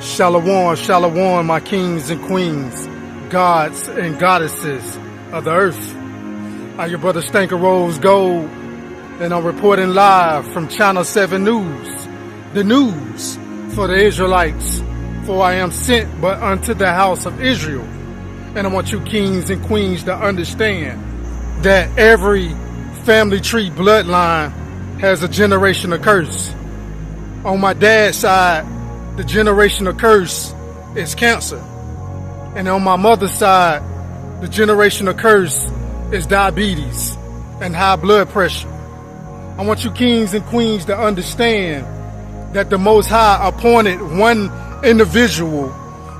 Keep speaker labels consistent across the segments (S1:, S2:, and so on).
S1: Shalom, shalom, my kings and queens, gods and goddesses of the earth. I'm your brother Stanker Rose Gold, and I'm reporting live from Channel 7 News, the news for the Israelites. For I am sent but unto the house of Israel. And I want you kings and queens to understand that every family tree bloodline has a generational curse. On my dad's side, the generational curse is cancer. And on my mother's side, the generational curse is diabetes and high blood pressure. I want you kings and queens to understand that the Most High appointed one individual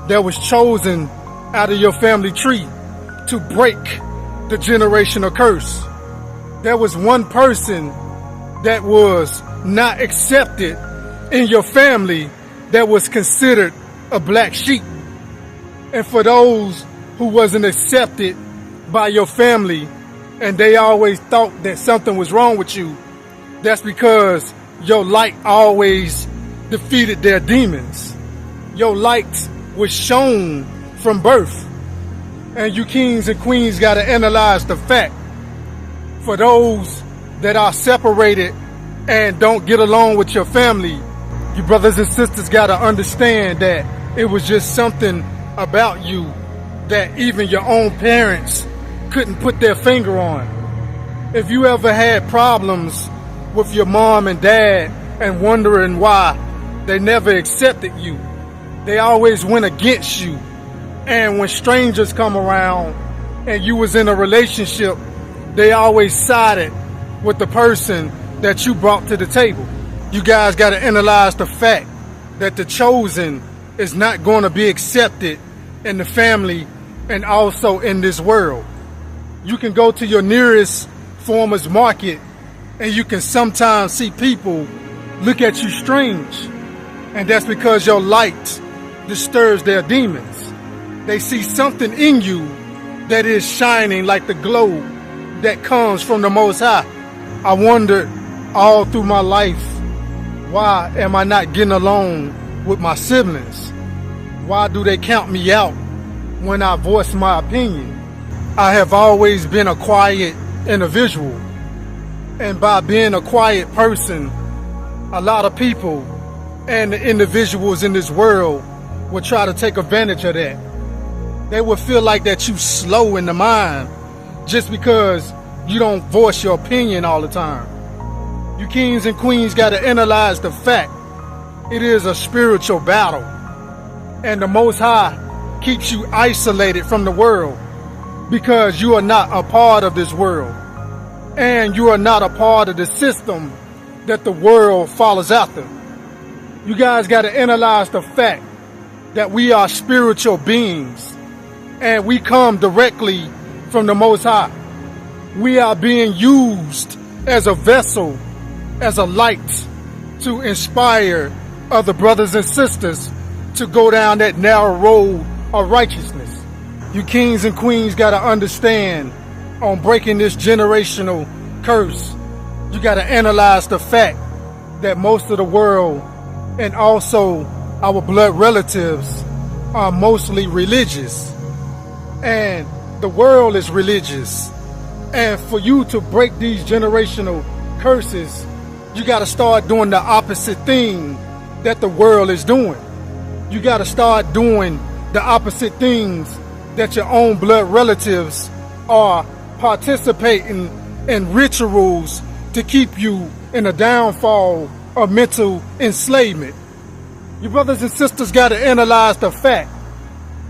S1: that was chosen out of your family tree to break the generational curse. There was one person that was not accepted in your family that was considered a black sheep. And for those who wasn't accepted by your family and they always thought that something was wrong with you, that's because your light always defeated their demons. Your light was shown from birth. And you kings and queens got to analyze the fact. For those that are separated and don't get along with your family, you brothers and sisters got to understand that it was just something about you that even your own parents couldn't put their finger on. If you ever had problems with your mom and dad and wondering why they never accepted you, they always went against you. And when strangers come around and you was in a relationship, they always sided with the person that you brought to the table. You guys got to analyze the fact that the chosen is not going to be accepted in the family and also in this world. You can go to your nearest farmer's market and you can sometimes see people look at you strange. And that's because your light disturbs their demons. They see something in you that is shining like the glow that comes from the Most High. I wondered all through my life, why am I not getting along with my siblings? Why do they count me out when I voice my opinion? I have always been a quiet individual. And by being a quiet person, a lot of people and the individuals in this world will try to take advantage of that. They will feel like that you slow in the mind just because you don't voice your opinion all the time. You kings and queens got to analyze the fact it is a spiritual battle. And the Most High keeps you isolated from the world because you are not a part of this world. And you are not a part of the system that the world follows after. You guys got to analyze the fact that we are spiritual beings and we come directly from the Most High. We are being used as a vessel, as a light to inspire other brothers and sisters to go down that narrow road of righteousness. You kings and queens got to understand on breaking this generational curse, you got to analyze the fact that most of the world and also our blood relatives are mostly religious. And the world is religious. And for you to break these generational curses, you got to start doing the opposite thing that the world is doing. You got to start doing the opposite things that your own blood relatives are participating in rituals to keep you in a downfall of mental enslavement. Your brothers and sisters got to analyze the fact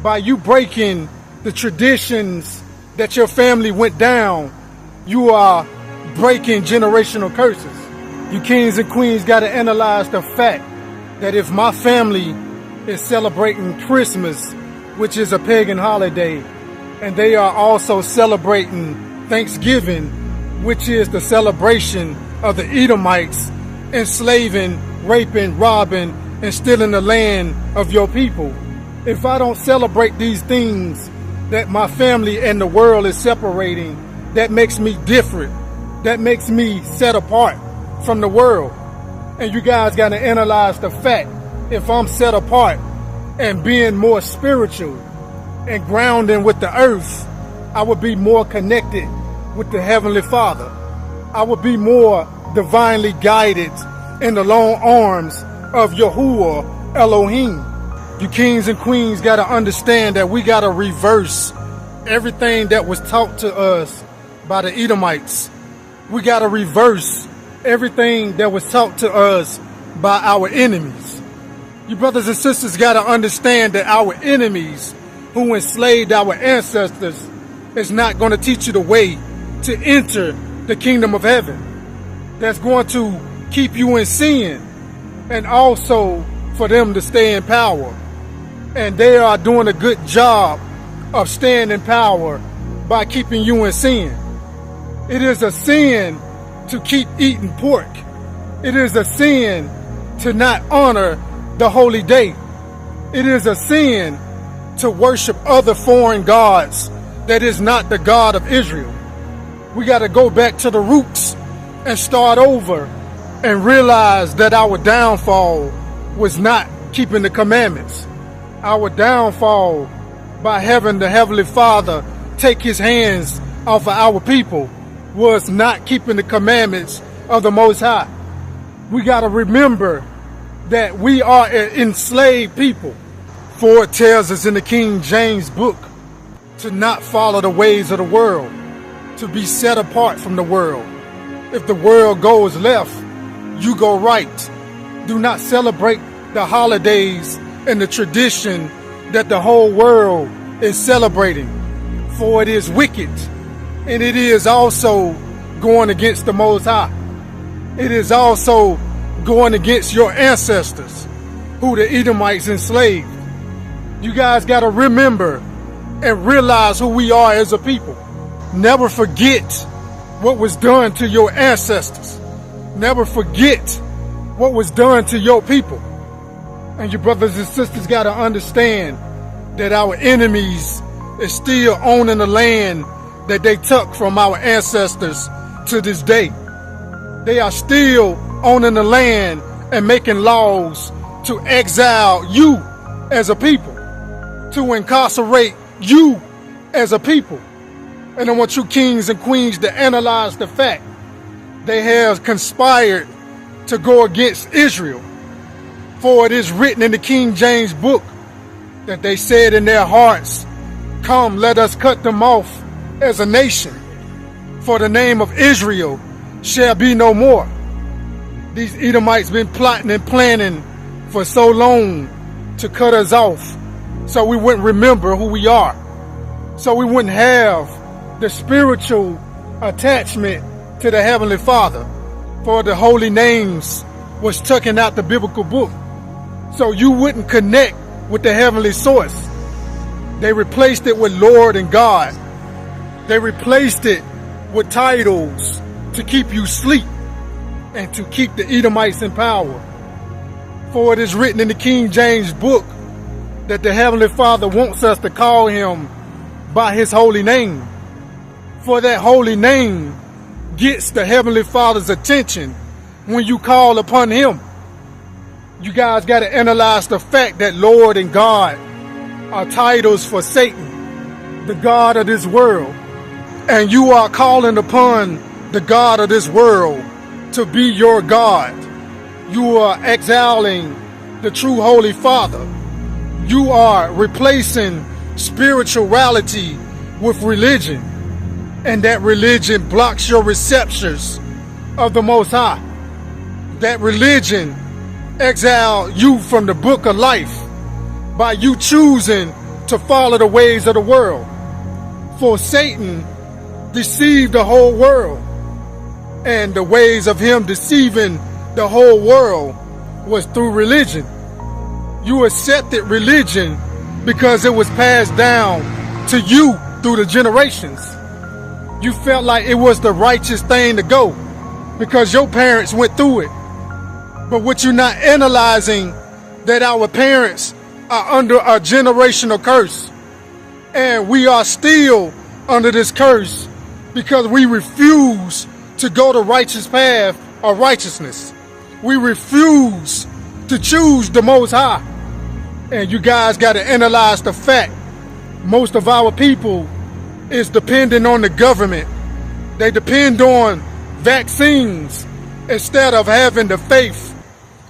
S1: by you breaking the traditions that your family went down, you are breaking generational curses. You kings and queens got to analyze the fact that if my family is celebrating Christmas, which is a pagan holiday, and they are also celebrating Thanksgiving, which is the celebration of the Edomites enslaving, raping, robbing, and stealing the land of your people. If I don't celebrate these things that my family and the world is separating, that makes me different. That makes me set apart from the world. And you guys got to analyze the fact, if I'm set apart, and being more spiritual and grounding with the earth, I would be more connected with the Heavenly Father. I would be more divinely guided in the long arms of Yahuwah Elohim. You kings and queens got to understand that we got to reverse everything that was taught to us by the Edomites. We got to reverse everything that was taught to us by our enemies. You brothers and sisters got to understand that our enemies who enslaved our ancestors is not going to teach you the way to enter the kingdom of heaven. That's going to keep you in sin and also for them to stay in power. And they are doing a good job of staying in power by keeping you in sin. It is a sin to keep eating pork. It is a sin to not honor the holy day. It is a sin to worship other foreign gods that is not the God of Israel. We got to go back to the roots and start over and realize that our downfall was not keeping the commandments. Our downfall by having the Heavenly Father take his hands off of our people was not keeping the commandments of the Most High. We got to remember that we are an enslaved people. For it tells us in the King James book to not follow the ways of the world, to be set apart from the world. If the world goes left, you go right. Do not celebrate the holidays and the tradition that the whole world is celebrating, for it is wicked, and it is also going against the Most High. It is also going against your ancestors, who the Edomites enslaved. You guys got to remember and realize who we are as a people. Never forget what was done to your ancestors. Never forget what was done to your people. And your brothers and sisters got to understand that our enemies is still owning the land that they took from our ancestors to this day. They are still owning the land and making laws to exile you as a people, to incarcerate you as a people. And I want you kings and queens to analyze the fact they have conspired to go against Israel. For it is written in the King James book that they said in their hearts, "Come, let us cut them off as a nation, for the name of Israel shall be no more." These Edomites been plotting and planning for so long to cut us off so we wouldn't remember who we are, so we wouldn't have the spiritual attachment to the Heavenly Father, for the holy names was taken out the biblical book, so you wouldn't connect with the heavenly source. They replaced it with Lord and God. They replaced it with titles to keep you asleep and to keep the Edomites in power. For it is written in the King James book that the Heavenly Father wants us to call him by his holy name. For that holy name gets the Heavenly Father's attention when you call upon him. You guys got to analyze the fact that Lord and God are titles for Satan, the God of this world. And you are calling upon the God of this world to be your God. You are exiling the true Holy Father. You are replacing spirituality with religion. And that religion blocks your receptions of the Most High. That religion exile you from the book of life by you choosing to follow the ways of the world. For Satan deceived the whole world, and the ways of him deceiving the whole world was through religion. You accepted religion because it was passed down to you through the generations. You felt like it was the righteous thing to go because your parents went through it. But what you're not analyzing, that our parents are under a generational curse. And we are still under this curse because we refuse to go the righteous path of righteousness. We refuse to choose the Most High. And you guys got to analyze the fact most of our people is dependent on the government. They depend on vaccines instead of having the faith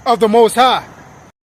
S1: of the Most High.